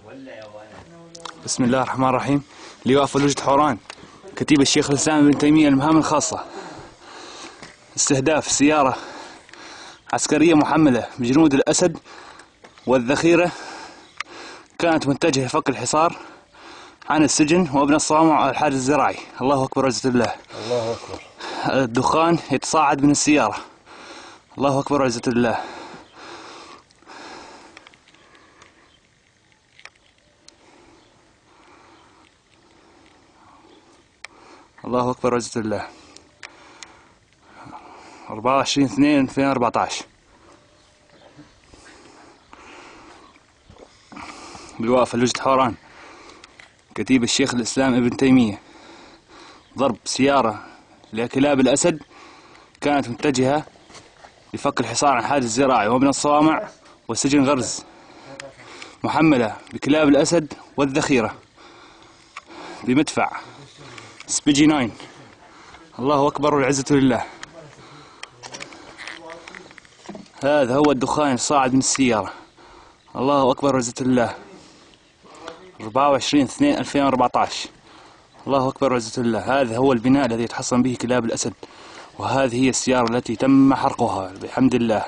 بسم الله الرحمن الرحيم. لواء فلوجة حوران، كتيبة الشيخ الإسلام ابن تيمية، المهام الخاصة. استهداف سيارة عسكرية محملة بجنود الأسد والذخيرة، كانت متجهة لفك الحصار عن السجن وابن الصوامع على الحاجز الزراعي. الله أكبر عزة الله. الله أكبر. الدخان يتصاعد من السيارة. الله أكبر عزة الله. الله أكبر عزة الله. 24/2/2014. لواء فلوجة حوران، كتيبة الشيخ الإسلام ابن تيمية. ضرب سيارة لكلاب الأسد كانت متجهة لفك الحصار عن الحاجز الزراعي وابن الصوامع وسجن غرز، محملة بكلاب الأسد والذخيرة بمدفع سبيجي 9. الله أكبر والعزة لله. هذا هو الدخان الصاعد من السيارة. الله أكبر والعزة لله. 24/2/2014. الله أكبر والعزة لله. هذا هو البناء الذي يتحصن به كلاب الأسد، وهذه هي السيارة التي تم حرقها بحمد الله.